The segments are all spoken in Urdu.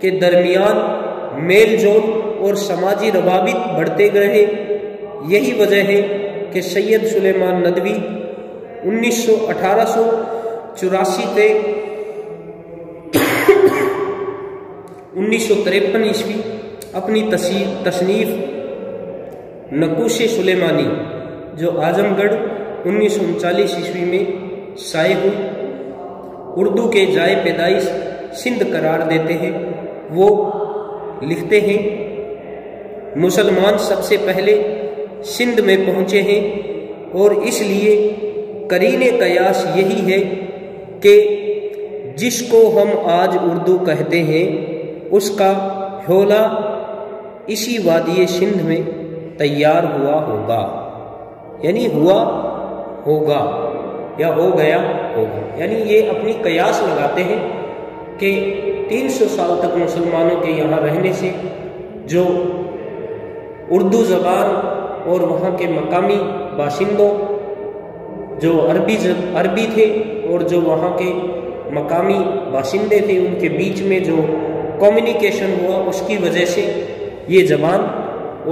کے درمیان میل جول اور سماجی روابط بڑھتے گئے۔ یہی وجہ ہے کہ سید سلیمان ندوی 1884 سے 1953 عیسوی اپنی تصنیف نقوش سلیمانی جو اعظم گڑھ 1939 عیسوی میں شائع ہوئی، اردو کے جائے پیدائش سندھ قرار دیتے ہیں۔ وہ لکھتے ہیں مسلمان سب سے پہلے سندھ میں پہنچے ہیں، اور اس لیے قرین قیاس یہی ہے کہ جس کو ہم آج اردو کہتے ہیں اس کا حولہ اسی وادی سندھ میں تیار ہوا ہوگا، یعنی ہوا ہوگا یا ہو گیا ہوگا۔ یعنی یہ اپنی قیاس لگاتے ہیں کہ 300 سال تک مسلمانوں کے یہاں رہنے سے جو اردو زبان اور وہاں کے مقامی باشندوں جو عربی تھے اور جو وہاں کے مقامی باشندے تھے، ان کے بیچ میں جو کمیونیکیشن ہوا، اس کی وجہ سے یہ زبان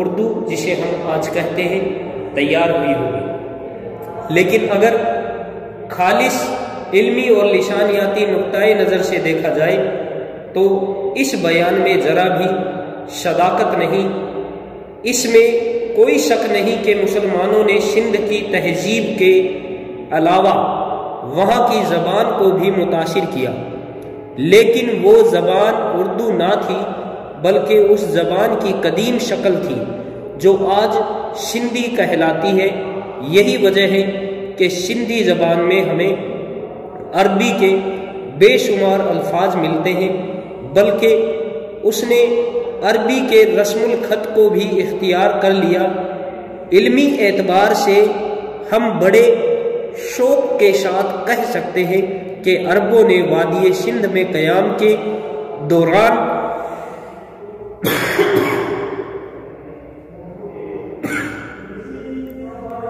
اردو جسے ہم آج کہتے ہیں تیار ہوئی ہوگی۔ لیکن اگر خالص علمی اور لسانیاتی نقطۂ نظر سے دیکھا جائے تو اس بیان میں ذرا بھی صداقت نہیں۔ اس میں کوئی شک نہیں کہ مسلمانوں نے سندھ کی تہذیب کے علاوہ وہاں کی زبان کو بھی متاثر کیا، لیکن وہ زبان اردو نہ تھی بلکہ اس زبان کی قدیم شکل تھی جو آج سندھی کہلاتی ہے۔ یہی وجہ ہے کہ سندھی زبان میں ہمیں عربی کے بے شمار الفاظ ملتے ہیں، بلکہ اس نے عربی کے رسم الخط کو بھی اختیار کر لیا۔ علمی اعتبار سے ہم بڑے شوق کے ساتھ کہہ سکتے ہیں کہ عربوں نے وادی سندھ میں قیام کے دوران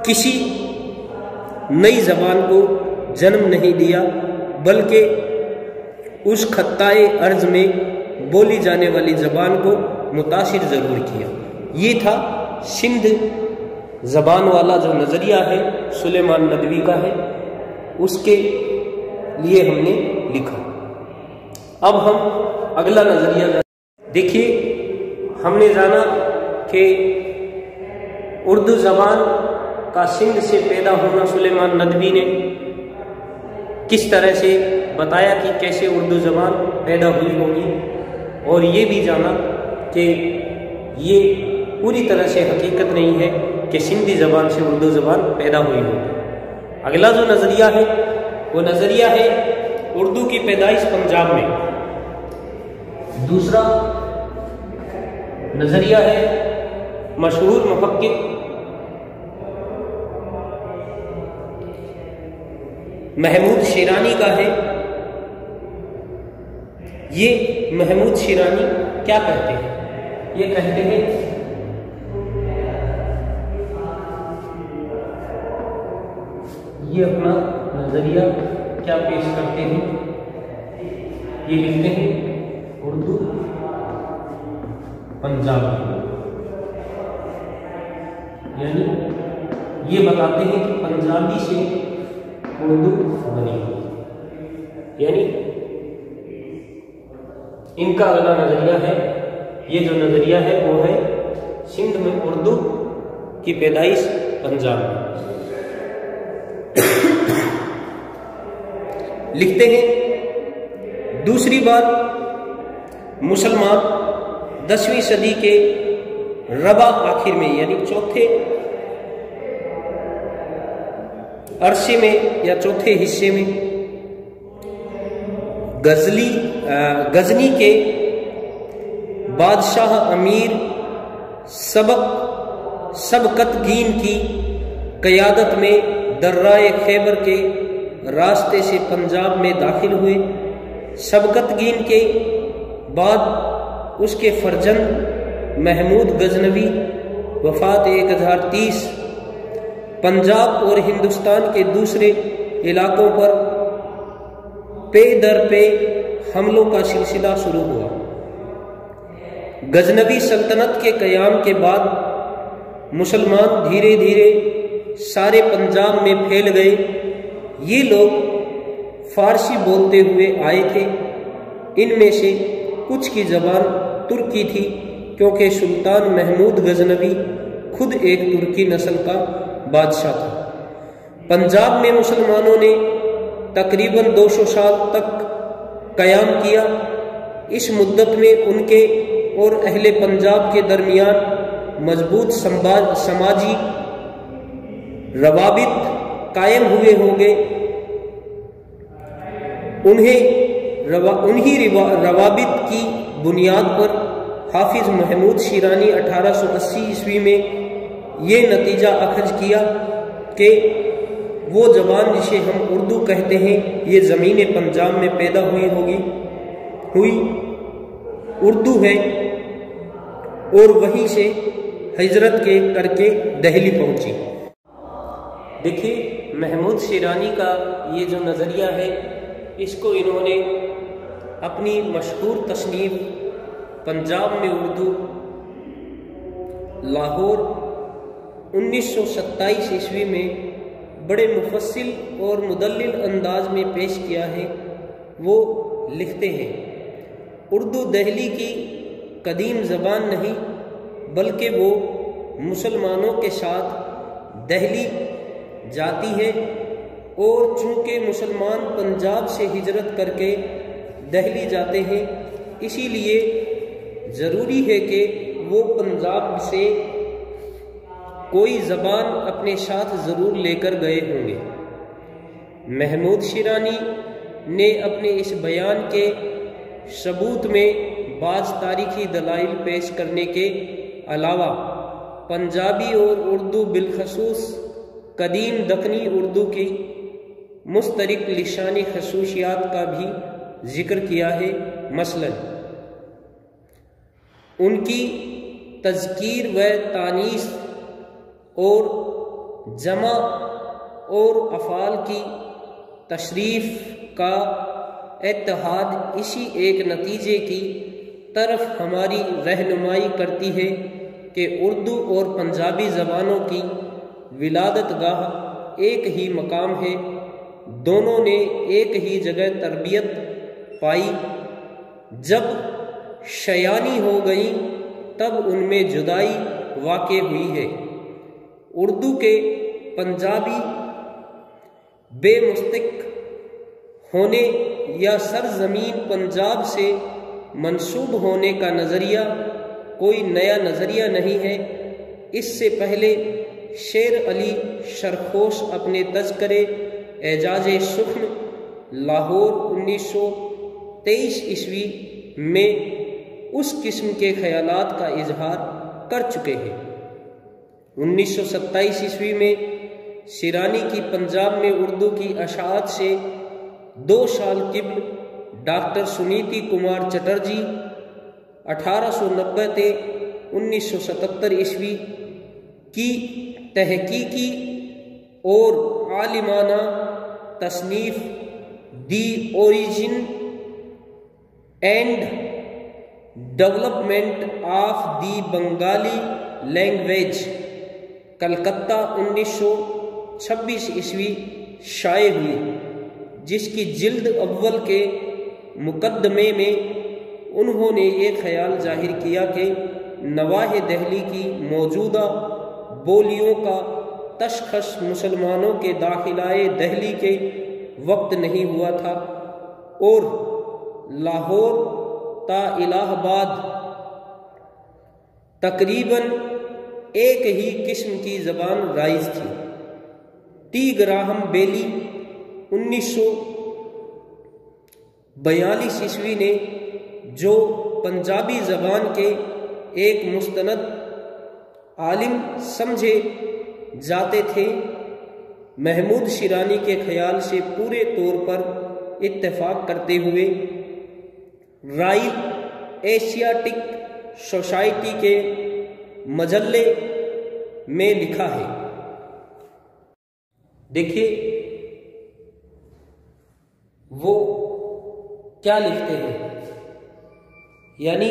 کسی نئی زبان کو جنم نہیں دیا، بلکہ اس خطۂ ارض میں بولی جانے والی زبان کو متاثر ضرور کیا۔ یہ تھا سندھ زبان والا جو نظریہ ہے سلیمان ندوی کا ہے، اس کے لیے ہم نے لکھا۔ اب ہم اگلا نظریہ دیکھیے، ہم نے جانا کہ اردو زبان کا سندھ سے پیدا ہونا سلیمان ندوی نے کس طرح سے بتایا کہ کیسے اردو زبان پیدا ہوئی ہوگی، اور یہ بھی جانا کہ یہ پوری طرح سے حقیقت نہیں ہے کہ سندھی زبان سے اردو زبان پیدا ہوئی ہوگی۔ اگلا جو نظریہ ہے وہ نظریہ ہے اردو کی پیدائش پنجاب میں۔ دوسرا نظریہ ہے مشہور محقق محمود شیرانی کا ہے۔ یہ محمود شیرانی کیا کہتے ہیں؟ یہ کہتے ہیں یہ اپنا نظریہ کیا پیش کرتے ہیں، یہ لکھتے ہیں اردو پنجاب، یعنی یہ بتاتے ہیں کہ پنجابی سے اردو بنی، یعنی ان کا اگلا نظریہ ہے، یہ جو نظریہ ہے وہ ہے سندھ میں اردو کی پیدائش پنجاب میں۔ لکھتے ہیں دوسری بات، مسلمان 10ویں صدی کے ربع آخر میں یعنی چوتھے عرصے میں یا چوتھے حصے میں غزنی کے بادشاہ امیر سبکتگین کی قیادت میں درائے خیبر کے راستے سے پنجاب میں داخل ہوئے۔ سبکتگین کے بعد اس کے فرزند محمود غزنوی وفات 1030 پنجاب اور ہندوستان کے دوسرے علاقوں پر پے در پے حملوں کا سلسلہ شروع ہوا۔ غزنوی سلطنت کے قیام کے بعد مسلمان دھیرے دھیرے سارے پنجاب میں پھیل گئے۔ یہ لوگ فارسی بولتے ہوئے آئے تھے۔ ان میں سے کچھ کی زبان ترکی تھی، کیونکہ سلطان محمود غزنوی خود ایک ترکی نسل کا بادشاہ تھا۔ پنجاب میں مسلمانوں نے تقریباً 200 سال تک قیام کیا۔ اس مدت میں ان کے اور اہل پنجاب کے درمیان مضبوط سماجی روابط قائم ہوئے ہوں گے۔ انہی روابط کی بنیاد پر حافظ محمود شیرانی 1880 عیسوی میں یہ نتیجہ اخذ کیا کہ وہ زبان جسے ہم اردو کہتے ہیں یہ زمین پنجاب میں پیدا ہوئی اردو ہے، اور وہیں سے ہجرت کر کے دہلی پہنچی۔ دیکھیے محمود شیرانی کا یہ جو نظریہ ہے، اس کو انہوں نے اپنی مشہور تصنیف پنجاب میں اردو، لاہور 1927 عیسوی میں بڑے مفصل اور مدلل انداز میں پیش کیا ہے۔ وہ لکھتے ہیں، اردو دہلی کی قدیم زبان نہیں، بلکہ وہ مسلمانوں کے ساتھ دہلی جاتی ہے، اور چونکہ مسلمان پنجاب سے ہجرت کر کے دہلی جاتے ہیں، اسی لیے ضروری ہے کہ وہ پنجاب سے کوئی زبان اپنے ساتھ ضرور لے کر گئے ہوں گے۔ محمود شیرانی نے اپنے اس بیان کے ثبوت میں بعض تاریخی دلائل پیش کرنے کے علاوہ پنجابی اور اردو بالخصوص قدیم دکنی اردو کی مشترک لسانی خصوصیات کا بھی ذکر کیا ہے۔ مثلا ان کی تذکیر و تانیث اور جمع اور افعال کی تشریف کا اتحاد اسی ایک نتیجے کی طرف ہماری رہنمائی کرتی ہے کہ اردو اور پنجابی زبانوں کی ولادت گاہ ایک ہی مقام ہے، دونوں نے ایک ہی جگہ تربیت پائی، جب شیانی ہو گئیں تب ان میں جدائی واقع ہوئی ہے۔ اردو کے پنجابی بے مستق ہونے یا سرزمین پنجاب سے منسوب ہونے کا نظریہ کوئی نیا نظریہ نہیں ہے۔ اس سے پہلے شیر علی سرخوش اپنے تذکرے اعجاز سخن لاہور 1923 عیسوی میں اس قسم کے خیالات کا اظہار کر چکے ہیں۔ 1927 عیسوی میں شیرانی کی پنجاب میں اردو کی اشاعت سے 2 سال قبل ڈاکٹر سنیتی کمار چٹرجی 1890 سے 1977 عیسوی کی تحقیقی اور عالمانہ تصنیف the origin and development of the Bengali language, Calcutta 1926 عیسوی شائع ہوئی، جس کی جلد اول کے مقدمے میں انہوں نے یہ خیال ظاہر کیا کہ نواح دہلی کی موجودہ بولیوں کا تشخص مسلمانوں کے داخلائے دہلی کے وقت نہیں ہوا تھا، اور لاہور تا الہ آباد تقریباً ایک ہی قسم کی زبان رائج تھی۔ ٹی گراہم بیلی 1942 عیسوی نے، جو پنجابی زبان کے ایک مستند عالم سمجھے جاتے تھے، محمود شیرانی کے خیال سے پورے طور پر اتفاق کرتے ہوئے رائل ایشیاٹک سوسائٹی کے مجلے میں لکھا ہے۔ دیکھیے وہ کیا لکھتے ہیں، یعنی